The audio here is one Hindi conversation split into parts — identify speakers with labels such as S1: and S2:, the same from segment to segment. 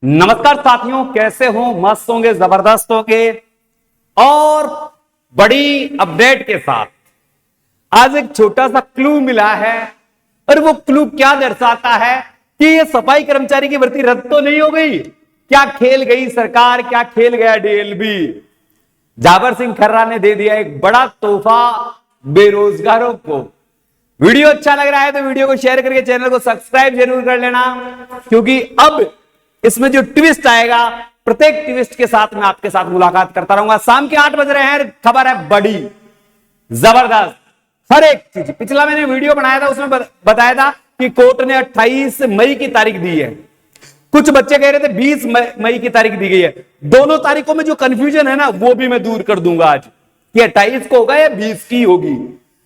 S1: नमस्कार साथियों, कैसे हो? मस्त होंगे, जबरदस्त होंगे। और बड़ी अपडेट के साथ आज एक छोटा सा क्लू मिला है। और वो क्लू क्या दर्शाता है कि ये सफाई कर्मचारी की भर्ती रद्द तो नहीं हो गई। क्या खेल गई सरकार, क्या खेल गया डीएलबी। जाबर सिंह खर्रा ने दे दिया एक बड़ा तोहफा बेरोजगारों को। वीडियो अच्छा लग रहा है तो वीडियो को शेयर करके चैनल को सब्सक्राइब जरूर कर लेना, क्योंकि अब इसमें जो ट्विस्ट आएगा, प्रत्येक ट्विस्ट के साथ मैं आपके साथ मुलाकात करता रहूंगा। शाम के 8 बज रहे हैं, खबर है बड़ी जबरदस्त। हर एक चीज, पिछला मैंने वीडियो बनाया था, उसमें बताया था कि कोर्ट ने 28 मई की तारीख दी है। कुछ बच्चे कह रहे थे 20 मई की तारीख दी गई है। दोनों तारीखों में जो कंफ्यूजन है ना, वो भी मैं दूर कर दूंगा आज, कि 28 को होगा या 20 की होगी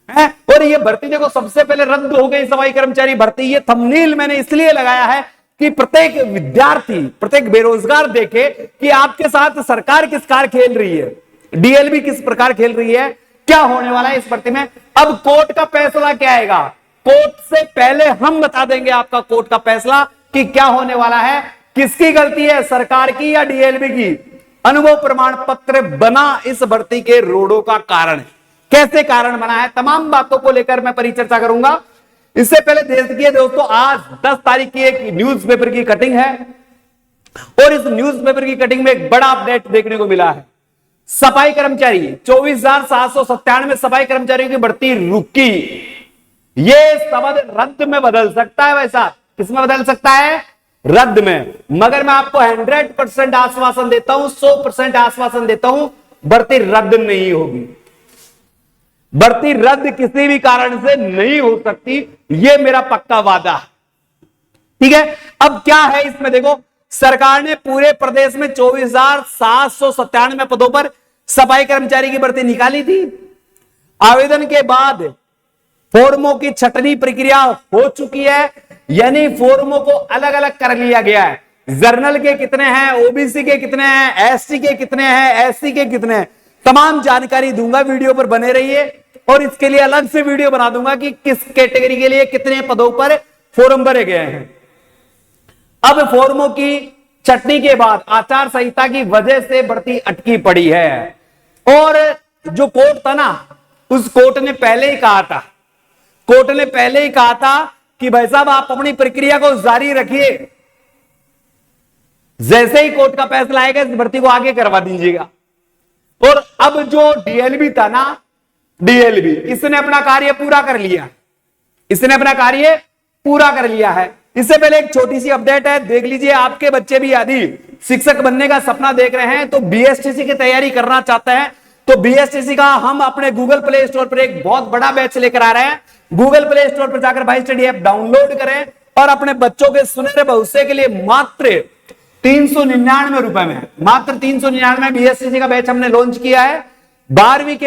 S1: है। और ये भर्ती देखो, सबसे पहले रद्द हो गई सफाई कर्मचारी भर्ती। ये थंबनेल मैंने इसलिए लगाया है कि प्रत्येक विद्यार्थी, प्रत्येक बेरोजगार देखे कि आपके साथ सरकार किस कार खेल रही है, डीएलबी किस प्रकार खेल रही है, क्या होने वाला है इस भर्ती में। अब कोर्ट का फैसला क्या आएगा, कोर्ट से पहले हम बता देंगे आपका कोर्ट का फैसला कि क्या होने वाला है, किसकी गलती है, सरकार की या डीएलबी की। अनुभव प्रमाण पत्र बना इस भर्ती के रोड़ों का कारण, कैसे कारण बना है, तमाम बातों को लेकर मैं परिचर्चा करूंगा। इससे पहले देश की दोस्तों, आज 10 तारीख की एक न्यूज़पेपर की कटिंग है और इस न्यूज़पेपर की कटिंग में एक बड़ा अपडेट देखने को मिला है। सफाई कर्मचारी 24,797 सफाई कर्मचारियों की भर्ती रुकी। यह शब्द रद्द में बदल सकता है। वैसा किसमें बदल सकता है? रद्द में। मगर मैं आपको 100% आश्वासन देता हूं, 100% आश्वासन देता हूं, भर्ती रद्द नहीं होगी। भर्ती रद्द किसी भी कारण से नहीं हो सकती, यह मेरा पक्का वादा है। ठीक है, अब क्या है इसमें देखो, सरकार ने पूरे प्रदेश में 24,797 पदों पर सफाई कर्मचारी की भर्ती निकाली थी। आवेदन के बाद फॉर्मों की छटनी प्रक्रिया हो चुकी है, यानी फॉर्मों को अलग अलग कर लिया गया है। जर्नल के कितने हैं, ओबीसी के कितने हैं, एसटी के कितने हैं, एससी के कितने हैं, तमाम जानकारी दूंगा। वीडियो पर बने रहिए और इसके लिए अलग से वीडियो बना दूंगा कि किस कैटेगरी के लिए कितने पदों पर फॉर्म भरे गए हैं। अब फॉर्मों की छटनी के बाद आचार संहिता की वजह से भर्ती अटकी पड़ी है। और जो कोर्ट था ना, उस कोर्ट ने पहले ही कहा था, कोर्ट ने पहले ही कहा था कि भाई साहब आप अपनी प्रक्रिया को जारी रखिए, जैसे ही कोर्ट का फैसला आएगा इस भर्ती को आगे करवा दीजिएगा। और अब जो डीएलबी था ना, डीएलबी इसने अपना कार्य पूरा कर लिया, इसने अपना कार्य पूरा कर लिया है। इससे पहले एक छोटी सी अपडेट है, देख लीजिए। आपके बच्चे भी यदि शिक्षक बनने का सपना देख रहे हैं तो बीएसटीसी की तैयारी करना चाहते हैं, तो बीएसटीसी का हम अपने गूगल प्ले स्टोर पर एक बहुत बड़ा बैच लेकर आ रहे हैं। गूगल प्ले स्टोर पर जाकर भाई स्टडी ऐप डाउनलोड करें और अपने बच्चों के सुनहरे भविष्य के लिए मात्र 399 रुपए में, मात्र 399 बीएसटीसी का बैच हमने लॉन्च किया है। 12वीं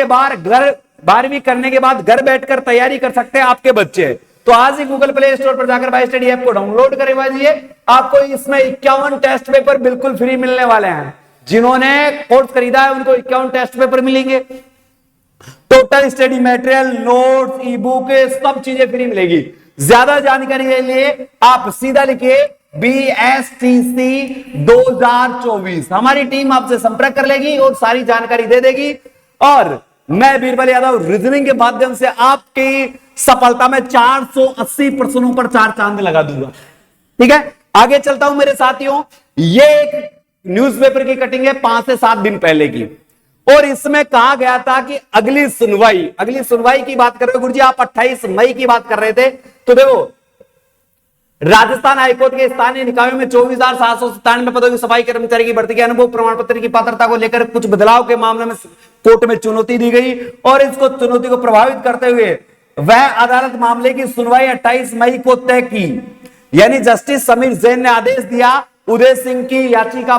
S1: करने के बाद घर बैठकर तैयारी कर सकते हैं आपके बच्चे। तो आज ही गूगल प्ले स्टोर पर जाकर भाई स्टडी ऐप को डाउनलोड करवाइए। आपको इसमें 51 टेस्ट पेपर बिल्कुल फ्री मिलने वाले हैं। जिन्होंने कोर्स खरीदा है उनको 51 टेस्ट पेपर मिलेंगे। टोटल स्टडी मटेरियल, नोट्स, ई बुक, सब चीजें फ्री मिलेगी। ज्यादा जानकारी के लिए आप सीधा लिखिए BSTC 2024। हमारी टीम आपसे संपर्क कर लेगी और सारी जानकारी दे देगी। और मैं बीरबल यादव रीजनिंग के माध्यम से आपकी सफलता में 480 प्रश्नों पर 4 चांद लगा दूंगा। ठीक है, आगे चलता हूं मेरे साथियों। ये एक न्यूज़पेपर की कटिंग है 5 से 7 दिन पहले की, और इसमें कहा गया था कि अगली सुनवाई की बात कर रहे हो गुरुजी आप, 28 मई की बात कर रहे थे। तो देखो, राजस्थान हाईकोर्ट के स्थानीय निकायों में 24,797 पदों की सफाई कर्मचारी की भर्ती के अनुभव प्रमाण पत्र की पात्रता को लेकर कुछ बदलाव के मामले में कोर्ट में चुनौती दी गई, और इसको चुनौती को प्रभावित करते हुए वह अदालत मामले की सुनवाई 28 मई को तय की। यानी जस्टिस समीर जैन ने आदेश दिया उदय सिंह की याचिका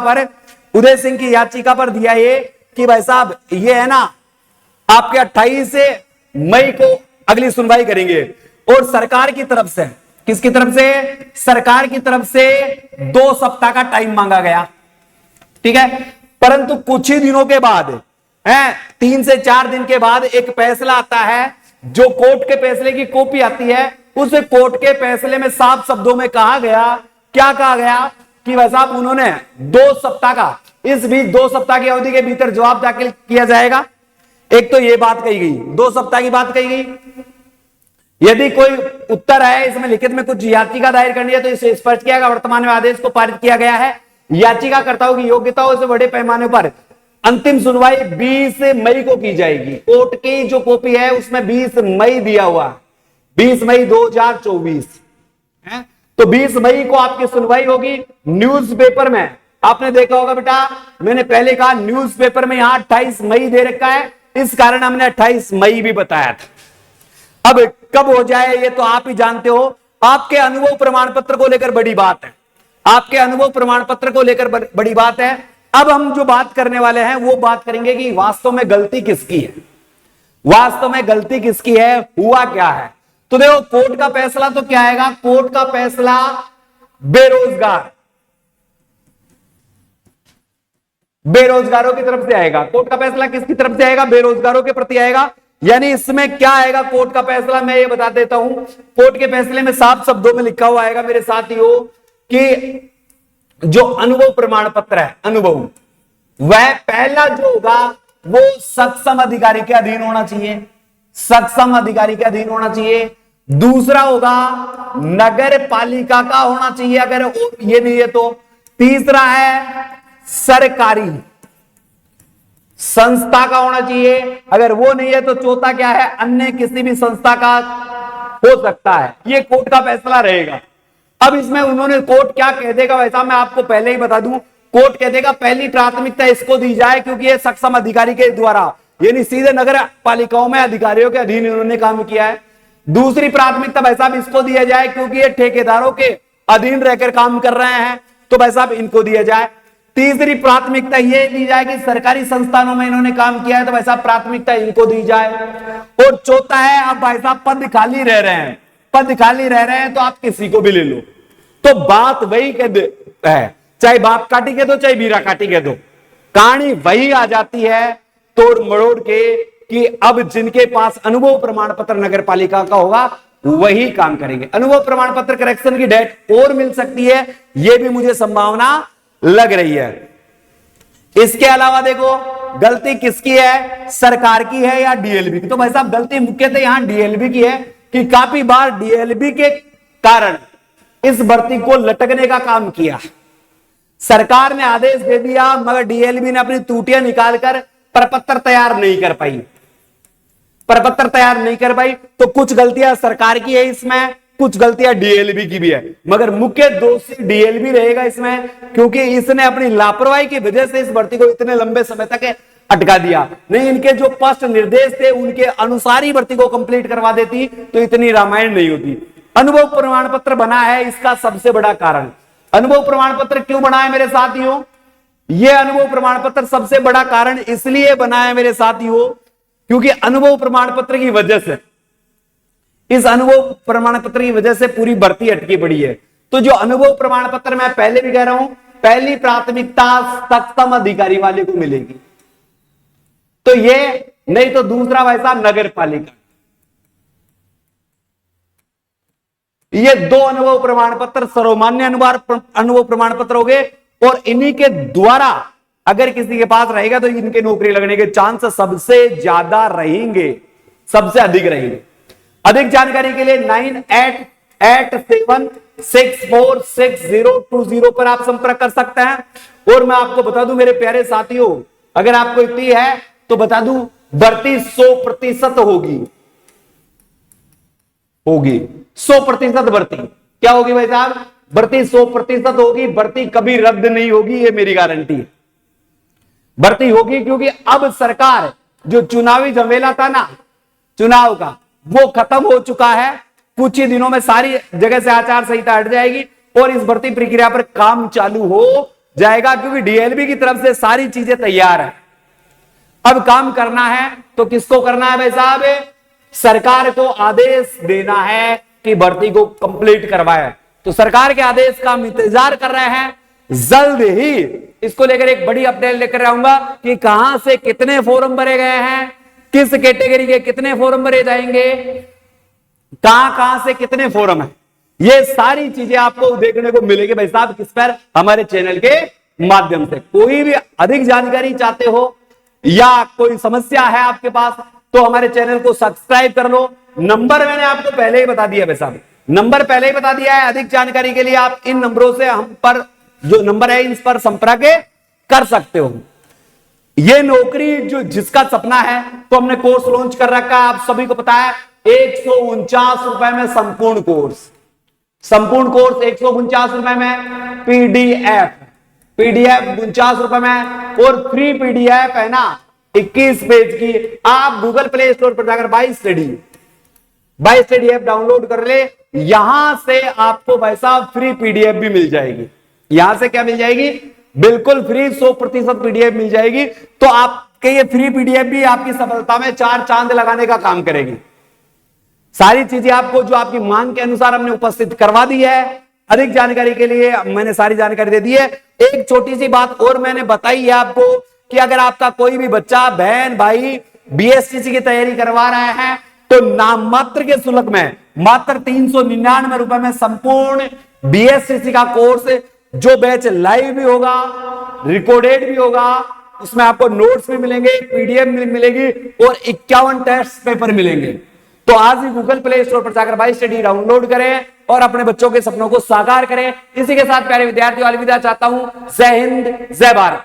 S1: पर दिया ये कि भाई साहब ये है ना, आपके 28 मई को अगली सुनवाई करेंगे। और सरकार की तरफ से, किसकी तरफ से? सरकार की तरफ से 2 सप्ताह का टाइम मांगा गया। ठीक है, परंतु कुछ ही दिनों के बाद 3 से 4 दिन के बाद एक फैसला आता है, जो कोर्ट के फैसले की कॉपी आती है। उस कोर्ट के फैसले में साफ शब्दों में कहा गया, क्या कहा गया कि भाई साहब उन्होंने 2 सप्ताह का, इस बीच 2 सप्ताह की अवधि के भीतर जवाब दाखिल किया जाएगा। एक तो ये बात कही गई, 2 सप्ताह की बात कही गई। यदि कोई उत्तर है इसमें लिखित में कुछ याचिका दायर करनी है तो इसे स्पष्ट किया गया। वर्तमान में आदेश को पारित किया गया है। याचिकाकर्ताओं की योग्यताओं से बड़े पैमाने पर अंतिम सुनवाई 20 मई को की जाएगी। कोर्ट की जो कॉपी है उसमें 20 मई दिया हुआ, 20 मई 2024 है। तो 20 मई को आपकी सुनवाई होगी। न्यूज़पेपर में आपने देखा होगा बेटा, मैंने पहले कहा न्यूज़पेपर में यहां 28 मई दे रखा है, इस कारण हमने 28 मई भी बताया था। अब कब हो जाए ये तो आप ही जानते हो। आपके अनुभव प्रमाण पत्र को लेकर बड़ी बात है, आपके अनुभव प्रमाण पत्र को लेकर बड़ी बात है। अब हम जो बात करने वाले हैं वो बात करेंगे कि वास्तव में गलती किसकी है, वास्तव में गलती किसकी है, हुआ क्या है। तो देखो कोर्ट का फैसला तो क्या आएगा, कोर्ट का फैसला बेरोजगारों की तरफ से आएगा। कोर्ट का फैसला किसकी तरफ से आएगा, बेरोजगारों के प्रति आएगा। यानी इसमें क्या आएगा कोर्ट का फैसला, मैं ये बता देता हूं। कोर्ट के फैसले में साफ शब्दों में लिखा हुआ आएगा मेरे साथियों कि जो अनुभव प्रमाण पत्र है, अनुभव, वह पहला जो होगा वो सक्षम अधिकारी के अधीन होना चाहिए, सक्षम अधिकारी के अधीन होना चाहिए। दूसरा होगा नगर पालिका का होना चाहिए अगर ये नहीं है तो। तीसरा है सरकारी संस्था का होना चाहिए, अगर वो नहीं है तो चौथा क्या है, अन्य किसी भी संस्था का हो सकता है। ये कोर्ट का फैसला रहेगा। अब इसमें उन्होंने कोर्ट क्या कह देगा वैसा मैं आपको पहले ही बता दूं। कोर्ट कह देगा पहली प्राथमिकता इसको दी जाए क्योंकि ये सक्षम अधिकारी के द्वारा, यानी सीधे नगर पालिकाओं में अधिकारियों के अधीन इन्होंने काम किया है। दूसरी प्राथमिकता भाई साहब इसको दिया जाए क्योंकि ये ठेकेदारों के अधीन रहकर काम कर रहे हैं, तो भाई साहब इनको दिया जाए। तीसरी प्राथमिकता ये दी जाए कि सरकारी संस्थानों में इन्होंने काम किया है, तो भाई साहब प्राथमिकता इनको दी जाए। और चौथा है अब भाई साहब पद खाली रह रहे हैं, पद खाली रह रहे हैं तो आप किसी को भी ले लो। तो बात वही है, चाहे बाप काटी के दो चाहे बीरा काटी के दो, कहानी वही आ जाती है तोड़ मरोड़ के कि अब जिनके पास अनुभव प्रमाण पत्र नगर पालिका का होगा वही काम करेंगे। अनुभव प्रमाण पत्र करेक्शन की डेट और मिल सकती है, यह भी मुझे संभावना लग रही है। इसके अलावा देखो गलती किसकी है, सरकार की है या डीएलबी की। तो भाई साहब गलती मुख्यतः यहां डीएलबी की है कि काफी बार डीएलबी के कारण इस भर्ती को लटकने का काम किया। सरकार ने आदेश दे दिया मगर डीएलबी ने अपनी त्रुटियां निकालकर प्रपत्र तैयार नहीं कर पाई, प्रपत्र तैयार नहीं कर पाई। तो कुछ गलतियां सरकार की है इसमें, कुछ गलतियां डीएलबी की भी है, मगर मुख्य दोषी डीएलबी रहेगा इसमें क्योंकि इसने अपनी लापरवाही की वजह से इस भर्ती को इतने लंबे समय तक अटका दिया। नहीं इनके जो स्पष्ट निर्देश थे उनके अनुसार ही भर्ती को कंप्लीट करवा देती तो इतनी रामायण नहीं होती। अनुभव प्रमाण पत्र बना है इसका सबसे बड़ा कारण। अनुभव प्रमाण पत्र क्यों बना है मेरे साथियों, यह अनुभव प्रमाण पत्र सबसे बड़ा कारण इसलिए बना है मेरे साथियों क्योंकि अनुभव प्रमाण पत्र की वजह से, इस अनुभव प्रमाण पत्र की वजह से पूरी भर्ती अटकी पड़ी है। तो जो अनुभव प्रमाण पत्र मैं पहले भी कह रहा हूं, पहली प्राथमिकता सक्षम अधिकारी वाले को मिलेगी। तो ये नहीं तो दूसरा भाई साहब नगर पालिका। ये दो अनुभव प्रमाण पत्र सर्वमान्य अनुभव प्रमाण पत्र हो गए और इन्हीं के द्वारा अगर किसी के पास रहेगा तो इनके नौकरी लगने के चांस सबसे ज्यादा रहेंगे, सबसे अधिक रहेंगे। अधिक जानकारी के लिए 9887646020 पर आप संपर्क कर सकते हैं। और मैं आपको बता दूं मेरे प्यारे साथियों, अगर आपको इतनी है तो बता दूं भर्ती 100% होगी, 100% भर्ती क्या होगी भाई साहब, भर्ती 100% होगी। भर्ती कभी रद्द नहीं होगी, ये मेरी गारंटी है। भर्ती होगी क्योंकि अब सरकार जो चुनावी झमेला था ना चुनाव का, वो खत्म हो चुका है। कुछ ही दिनों में सारी जगह से आचार संहिता हट जाएगी और इस भर्ती प्रक्रिया पर काम चालू हो जाएगा क्योंकि डीएलबी की तरफ से सारी चीजें तैयार है। अब काम करना है तो किसको करना है भाई साहब, सरकार को आदेश देना है कि भर्ती को कंप्लीट करवाए। तो सरकार के आदेश का हम इंतजार कर रहे हैं। जल्द ही इसको लेकर एक बड़ी अपडेट लेकर आऊंगा कि कहां से कितने फॉर्म भरे गए हैं, किस कैटेगरी के कितने फॉर्म भरे जाएंगे, कहां कहां से कितने फॉर्म है, ये सारी चीजें आपको देखने को मिलेगी भाई साहब, किस पर? हमारे चैनल के माध्यम से। कोई भी अधिक जानकारी चाहते हो या कोई समस्या है आपके पास, तो हमारे चैनल को सब्सक्राइब कर लो। नंबर मैंने आपको पहले ही बता दिया भाई साहब, नंबर पहले ही बता दिया है। अधिक जानकारी के लिए आप इन नंबरों से हम पर जो नंबर है इस पर संपर्क कर सकते हो। ये नौकरी जो जिसका सपना है, तो हमने कोर्स लॉन्च कर रखा है, आप सभी को पता है। 149 रुपए में संपूर्ण कोर्स 149 रुपए में। पीडीएफ 49 रुपए में, और फ्री पीडीएफ है ना 21 पेज की। आप गूगल प्ले स्टोर पर जाकर बाई स्टडी ऐप डाउनलोड कर ले। यहां से आपको भाई साहब फ्री पीडीएफ भी मिल जाएगी। यहां से क्या मिल जाएगी? बिल्कुल फ्री 100% पीडीएफ मिल जाएगी। तो आपके ये फ्री पीडीएफ भी आपकी सफलता में 4 चांद लगाने का काम करेगी। सारी चीजें आपको जो आपकी मांग के अनुसार हमने उपस्थित करवा दी है। अधिक जानकारी के लिए मैंने सारी जानकारी दे दी है। एक छोटी सी बात और मैंने बताई है आपको कि अगर आपका कोई भी बच्चा, बहन, भाई बीएसटीसी की तैयारी करवा रहे हैं, तो नाम मात्र के शुल्क में मात्र 399 रुपए में संपूर्ण बीएसटीसी का कोर्स, जो बैच लाइव भी होगा, रिकॉर्डेड भी होगा, उसमें आपको नोट्स भी मिलेंगे, पीडीएफ मिलेगी और 51 टेस्ट पेपर मिलेंगे। तो आज ही गूगल प्ले स्टोर पर जाकर बाई स्टडी डाउनलोड करें और अपने बच्चों के सपनों को साकार करें। इसी के साथ प्यारे विद्यार्थियों, अलविदा चाहता हूं। जय हिंद, जय भारत।